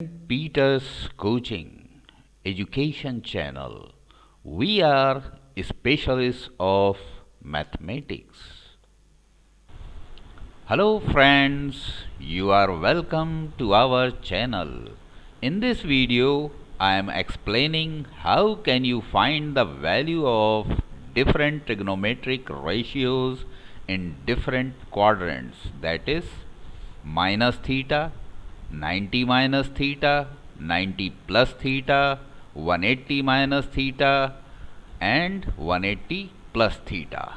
Peter's Coaching Education Channel. We are specialists of mathematics. Hello friends, you are welcome to our channel. In this video, I am explaining how can you find the value of different trigonometric ratios in different quadrants, that is minus theta, 90 minus theta, 90 plus theta, 180 minus theta and 180 plus theta.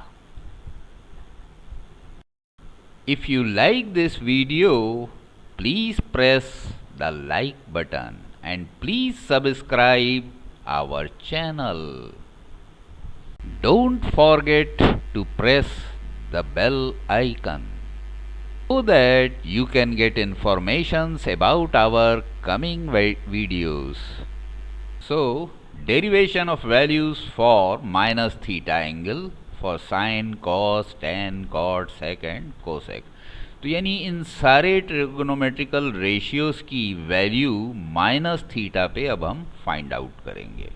If you like this video, please press the like button and please subscribe our channel. Don't forget to press the bell icon so that you can get informations about our coming videos. So, derivation of values for minus theta angle for sin, cos, tan, cot, sec and cosec. तो यानी इन सारे trigonometrical ratios की value minus theta पे अब हम find out करेंगे।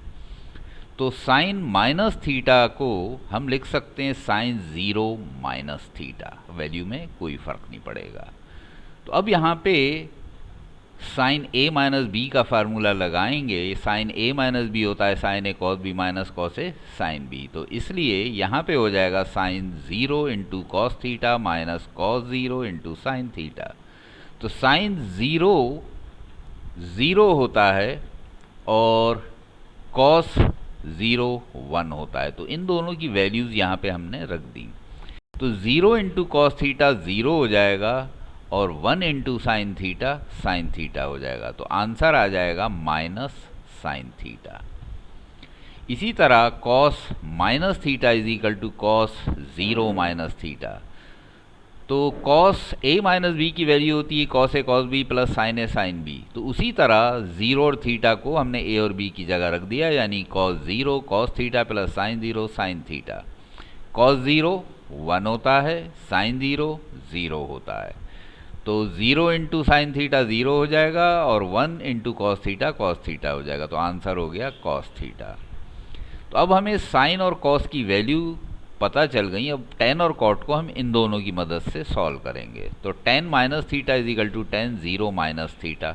तो sign minus theta को हम लिख सकते हैं sign zero minus theta, value में कोई फ़र्क नहीं पड़ेगा। तो अब यहाँ पे साइन ए माइनस बी का फार्मूला लगाएंगे। साइन ए माइनस बी होता है sign A cos B minus cos A sine B, तो इसलिए यहाँ पे हो जाएगा sine zero into cos theta minus cos zero into sine theta. तो साइन ज़ीरो ज़ीरो होता है और कॉस ज़ीरो वन होता है, तो इन दोनों की वैल्यूज़ यहाँ पे हमने रख दी। तो zero into cos theta zero हो जाएगा और 1 इंटू साइन थीटा हो जाएगा, तो आंसर आ जाएगा माइनस साइन थीटा। इसी तरह cos minus theta is equal to cos zero minus theta. तो कॉस ए माइनस बी की वैल्यू होती है cos A cos B plus sine A sine B, तो उसी तरह ज़ीरो और थीटा को हमने ए और बी की जगह रख दिया, यानी cos zero cos theta plus sine zero sign theta. Cos zero 1 होता है, साइन ज़ीरो 0 होता है, तो 0 इंटू साइन थीटा 0 हो जाएगा और 1 इंटू कॉस थीटा हो जाएगा, तो आंसर हो गया कॉस थीटा। तो अब हमें साइन और कॉस की वैल्यू पता चल गई। अब टेन और कॉट को हम इन दोनों की मदद से सॉल्व करेंगे। तो tan minus theta is equal to tan zero minus theta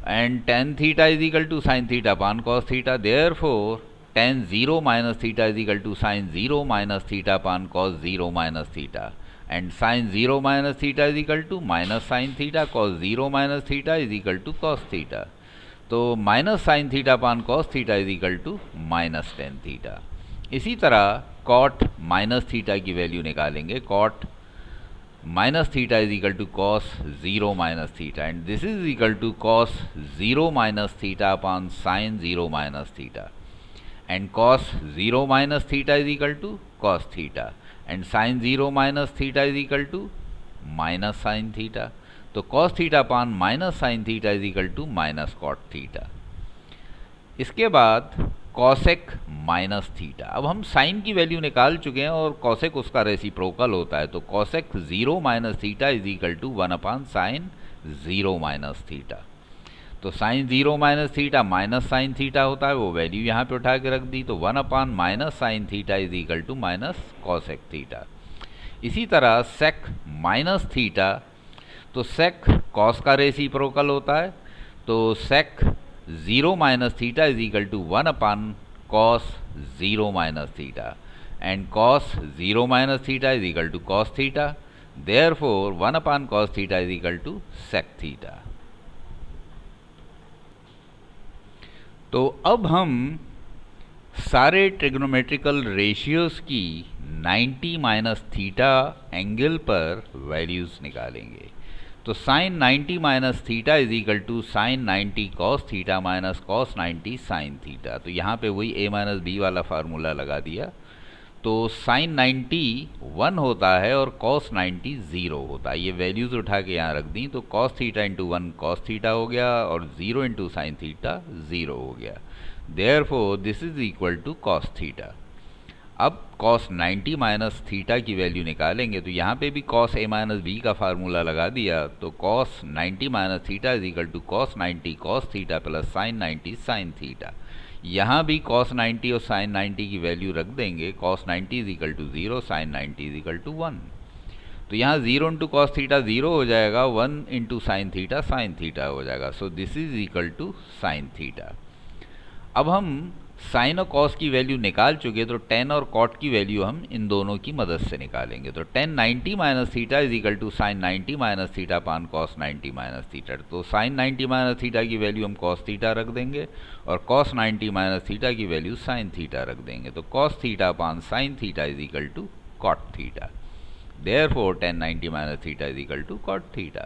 and tan theta is equal to sine theta upon cos theta. Therefore tan zero minus theta is equal to sine zero minus theta upon cos zero minus theta and sine zero minus theta is equal to minus sine theta cos zero minus theta is equal to cos theta. तो minus sine theta upon cos theta is equal to minus tan theta. इसी तरह cot minus theta की value निकालेंगे। Cot minus theta is equal to cos zero minus theta and this is equal to cos zero minus theta upon sine zero minus theta and cos zero minus theta is equal to cos theta and sine zero minus theta is equal to minus sine theta. तो cos theta upon minus sine theta is equal to minus cot theta. इसके बाद cosec minus theta. अब हम sign की value निकाल चुके हैं और कॉसेक उसका रेसिप्रोकल होता है, तो cosec zero minus theta is equal to 1 upon sine zero minus theta. तो sine zero minus theta minus sine theta होता है, वो वैल्यू यहाँ पे उठा के रख दी, तो 1 upon minus sine theta is equal to minus cosec theta. इसी तरह सेक माइनस थीटा, तो सेक कॉस का रेसिप्रोकल होता है, तो sec zero minus theta is equal to 1 upon cos zero minus theta and cos zero minus theta is equal to cos theta. Therefore 1 upon cos theta is equal to sec theta. तो अब हम सारे trigonometrical ratios की 90 minus theta angle पर values निकालेंगे। तो sine 90 minus theta is equal to sine 90 cos theta minus cos 90 sine theta. तो यहाँ पे वही ए माइनस बी वाला फार्मूला लगा दिया। तो साइन 90 1 होता है और कॉस 90 0 होता है, ये वैल्यूज़ उठा के यहाँ रख दी। तो cos theta into 1 cos theta हो गया और 0 इंटू साइन थीटा 0 हो गया। Therefore this is equal to cos theta. अब cos 90 माइनस थीटा की वैल्यू निकालेंगे, तो यहाँ पे भी cos a माइनस b का फार्मूला लगा दिया, तो cos 90 minus theta is equal to cos 90 cos theta plus sin 90 sin theta. यहाँ भी cos 90 और sin 90 की वैल्यू रख देंगे, cos 90 is equal to 0 sin 90 is equal to 1। तो यहाँ 0 इंटू कॉस थीटा 0 हो जाएगा, 1 इंटू साइन थीटा हो जाएगा। So this is equal to sine theta. अब हम साइन और कॉस की वैल्यू निकाल चुके, तो टेन और कॉट की वैल्यू हम इन दोनों की मदद से निकालेंगे। तो tan 90 minus theta is equal to sine 90 minus theta upon cos 90 minus theta. तो साइन 90 माइनस थीटा की वैल्यू हम कॉस थीटा रख देंगे और कॉस 90 माइनस थीटा की वैल्यू साइन थीटा रख देंगे। तो cos theta upon sine theta is equal to cot theta. Therefore, tan 90 minus theta is equal to cot theta,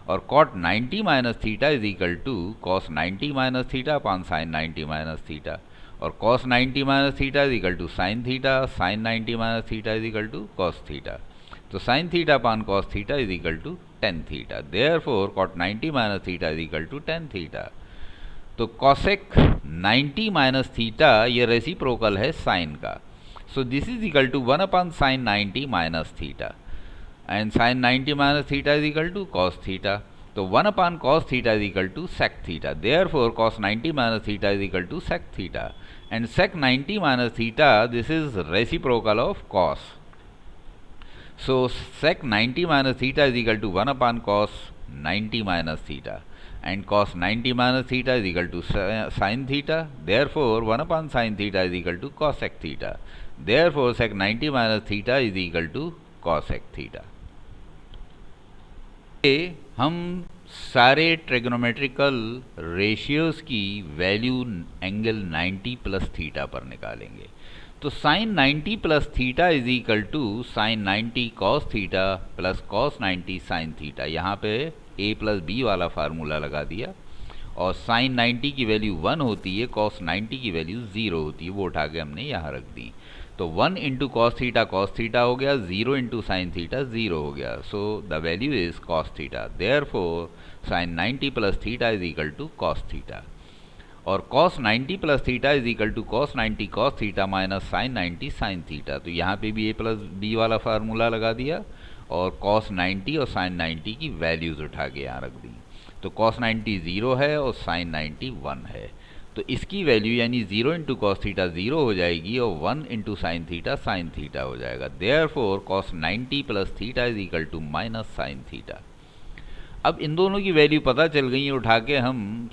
और cot 90 minus theta is equal to cos 90 minus theta upon sin 90 minus theta, और cos 90 minus theta is equal to sin theta, sin 90 minus theta is equal to cos theta। तो sin theta upon cos theta is equal to tan theta। Therefore, cot 90 minus theta is equal to tan theta। तो cosec 90 minus theta ये reciprocal है sin का। So this is equal to 1 upon sin 90 minus theta, and sin 90 minus theta is equal to cos theta। तो 1 upon cos theta is equal to sec theta। Therefore, cos 90 minus theta is equal to sec theta, and sec 90 minus theta, this is reciprocal of cos। So sec 90 minus theta is equal to 1 upon cos 90 minus theta, and cos 90 minus theta is equal to sin theta। Therefore, 1 upon sin theta is equal to cosec theta। Therefore, sec 90 minus theta is equal to cosec theta। हम सारे trigonometrical ratios की value angle 90 plus theta पर निकालेंगे। तो sine 90 plus theta is equal to sine 90 cos theta plus cos 90 sine theta. यहाँ पे a plus B वाला formula लगा दिया, और साइन 90 की वैल्यू 1 होती है, कॉस 90 की वैल्यू 0 होती है, वो उठा के हमने यहाँ रख दी। तो 1 इंटू कॉस थीटा हो गया, 0 इंटू साइन थीटा 0 हो गया। So the value is cos theta. Therefore sine 90 plus theta is equal to cos theta, और cos 90 plus theta is equal to cos 90 cos theta minus sine 90 sine theta. तो यहाँ पे भी a plus B वाला formula लगा दिया, और cos 90 और साइन 90 की वैल्यूज उठा के यहाँ रख दी। तो कॉस 90 0 है और साइन 90 1 है, तो इसकी वैल्यू यानी 0 इंटू कॉस थीटा 0 हो जाएगी, और 1 इंटू साइन थीटा हो जाएगा। Therefore cos 90 plus theta is equal to minus sine theta. अब इन दोनों की वैल्यू पता चल गई है, उठा के हम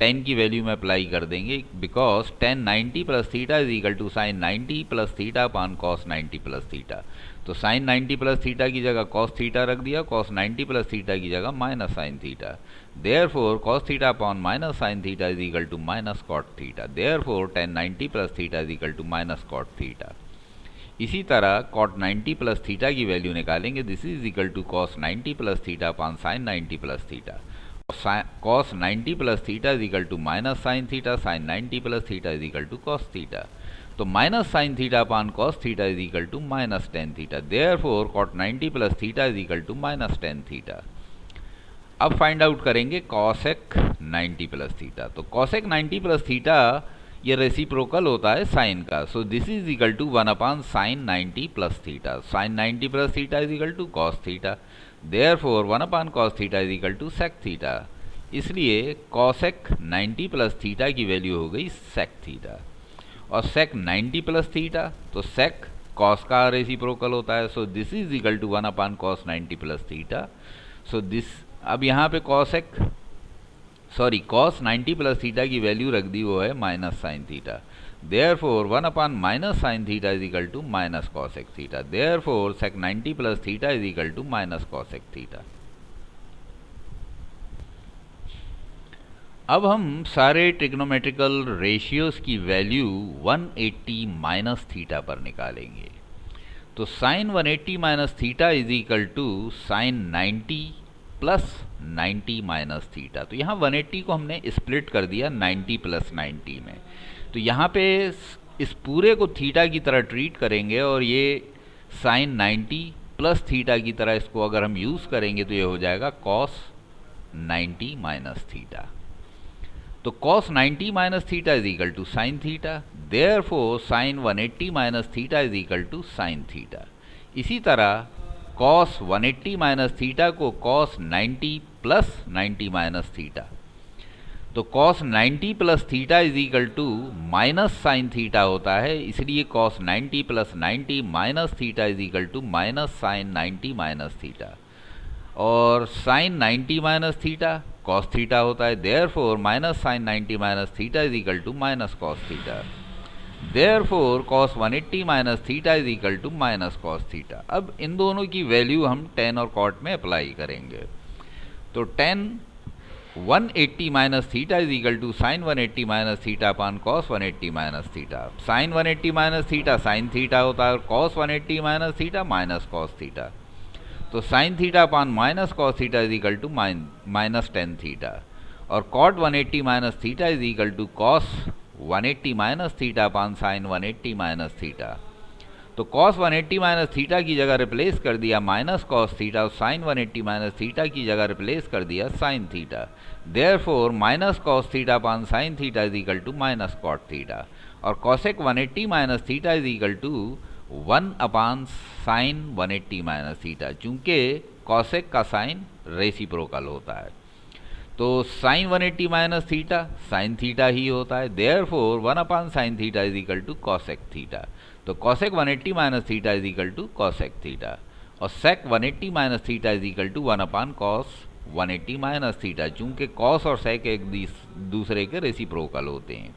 tan की वैल्यू में अप्लाई कर देंगे, because tan 90 plus theta is equal to sine 90 plus theta upon cos 90 plus theta. तो साइन 90 प्लस थीटा की जगह कॉस थीटा रख दिया, कॉस 90 प्लस थीटा की जगह minus sine theta. Therefore cos theta upon minus sine theta is equal to minus cot theta. Therefore tan 90 plus theta is equal to minus cot theta. इसी तरह cot 90 plus theta की value निकालेंगे, this is equal to cos 90 plus theta upon sine 90 plus theta. cos 90 plus theta is equal to minus sine theta, sine 90 plus theta is equal to cos theta. तो minus sine theta upon cos theta is equal to minus tan theta. Therefore cot 90 plus theta is equal to minus tan theta. अब find out करेंगे cosec 90 plus theta. तो cosec 90 plus theta ये reciprocal होता है sine का। So this is equal to 1 upon sine 90 plus theta. Sine 90 plus theta is equal to cos theta. Therefore 1 upon cos theta is equal to sec theta. इसलिए cosec 90 plus theta की value हो गई sec theta, और सेक 90 plus theta तो सेक cos का reciprocal होता है। So this is equal to 1 upon cos 90 plus theta. So this, अब यहाँ पे cos 90 प्लस थीटा की वैल्यू रख दी, वो है minus sine theta. Therefore 1 upon minus sine theta is equal to minus cosec theta. Therefore sec 90 plus theta is equal to minus cosec theta. अब हम सारे ट्रिग्नोमेट्रिकल रेशियोज की वैल्यू 180 माइनस थीटा पर निकालेंगे। तो sine 180 minus theta is equal to sine 90 plus 90 minus theta. तो यहाँ 180 को हमने स्प्लिट कर दिया 90 प्लस 90 में। तो यहाँ पे इस पूरे को थीटा की तरह ट्रीट करेंगे, और ये साइन 90 प्लस थीटा की तरह इसको अगर हम यूज़ करेंगे तो ये हो जाएगा कॉस 90 माइनस थीटा। तो cos 90 minus theta is equal to sine theta, therefore sine 180 minus theta is equal to sine theta. इसी तरह cos 180 माइनस थीटा को cos 90 प्लस 90 माइनस थीटा, तो cos 90 plus theta is equal to minus sine theta होता है, इसलिए cos 90 plus 90 minus theta is equal to minus sine 90 minus theta. और sine 90 minus theta cos theta होता है, therefore minus sine 90 minus theta is equal to minus cos theta. Therefore cos 180 minus theta is equal to minus cos theta. अब इन दोनों की value हम tan और cot में अप्लाई करेंगे। तो tan 180 minus theta is equal to sine 180 minus theta upon cos 180 minus theta. Sine 180 minus theta sine theta होता है और cos 180 minus theta minus cos theta. तो sine theta upon minus cos theta is equal to minus tan theta, और cot 180 minus theta is equal to cos 180 minus theta upon sine 180 minus theta. तो cos 180 minus theta की जगह replace कर दिया minus cos theta, और sine 180 minus theta की जगह replace कर दिया sine theta. Therefore minus cos theta upon sine theta is equal to minus cot theta, और cosec 180 minus theta is equal to 1 upon sine 180 minus theta, चूंकि cosec का sine reciprocal होता है। तो sine 180 minus theta sine theta ही होता है, therefore 1 upon sine theta is equal to cosec theta. तो cosec 180 minus theta is equal to cosec theta, और sec 180 minus theta is equal to 1 upon cos 180 minus theta, चूंकि cos और sec एक दूसरे के रेसिप्रोकल होते हैं।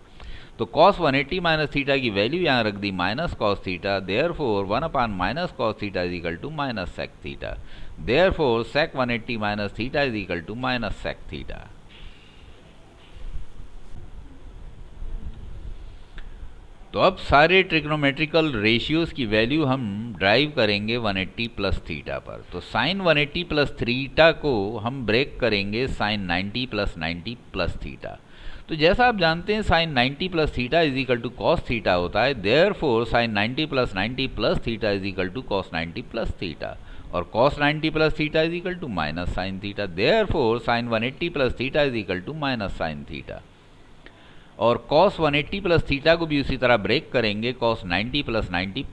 तो cos 180 माइनस थीटा की वैल्यू यहाँ रख दी minus cos theta, therefore 1 upon minus cos theta is equal to minus sec theta. Therefore sec 180 minus theta is equal to minus sec theta. तो अब सारे ट्रिग्नोमेट्रिकल रेशियोज की वैल्यू हम derive करेंगे 180 प्लस थीटा पर। तो साइन 180 प्लस थीटा को हम ब्रेक करेंगे साइन 90 प्लस 90 प्लस थीटा। तो जैसा आप जानते हैं sine 90 plus theta is equal to cos theta होता है, therefore sine 90 plus theta is equal to cos 90 plus theta, और cos 90 plus theta is equal to minus sine theta. Therefore sine 180 plus theta is equal to minus sine theta, और cos 180 plus theta को भी उसी तरह break करेंगे cos 90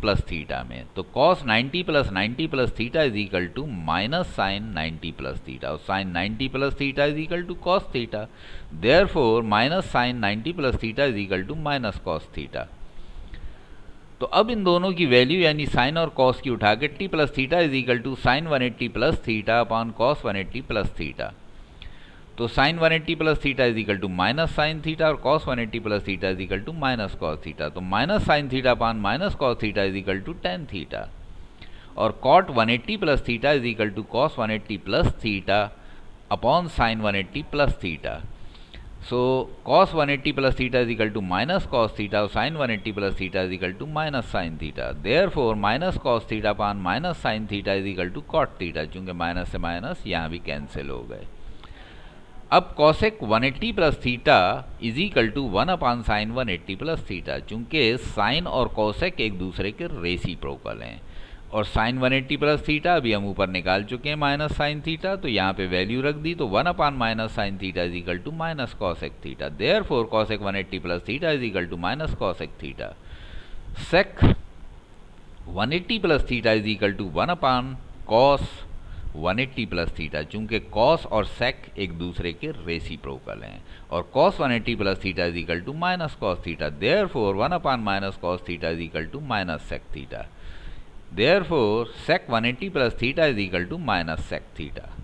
plus theta में। तो cos 90 plus theta is equal to minus sine 90 plus theta, और sine 90 plus theta is equal to cos theta. Therefore minus sine 90 plus theta is equal to minus cos theta. तो अब इन दोनों की value यानी sign और cos की उठा के t plus theta is equal to sine 180 plus theta upon cos 180 plus theta. तो sine 180 plus theta is equal to minus sine theta, और cos 180 plus theta is equal to minus cos theta. तो minus sine theta upon minus cos theta is equal to tan theta, और cot 180 plus theta is equal to cos 180 plus theta upon sine 180 plus theta. So cos 180 plus theta is equal to minus cos theta, और sine 180 plus theta is equal to minus sine theta. Therefore minus cos theta upon minus sine theta is equal to cot theta, चूंकि minus से minus यहाँ भी cancel हो गए। अब cosec 180 plus theta is equal to 1 upon sine 180 plus theta, चूंकि sine और cosec एक दूसरे के रेसिप्रोकल हैं, और साइन 180 प्लस थीटा अभी हम ऊपर निकाल चुके हैं माइनस साइन थीटा, तो यहाँ पे वैल्यू रख दी। तो 1 upon minus sine theta is equal to minus cosec theta. Therefore cosec 180 plus theta is equal to minus cosec theta. sec 180 plus theta is equal to 1 upon cos 180 plus theta, चूंकि cos और sec एक दूसरे के reciprocal हैं, और cos 180 plus theta is equal to minus cos theta. Therefore 1 upon minus cos theta is equal to minus sec theta. Therefore sec 180 plus theta is equal to minus sec theta.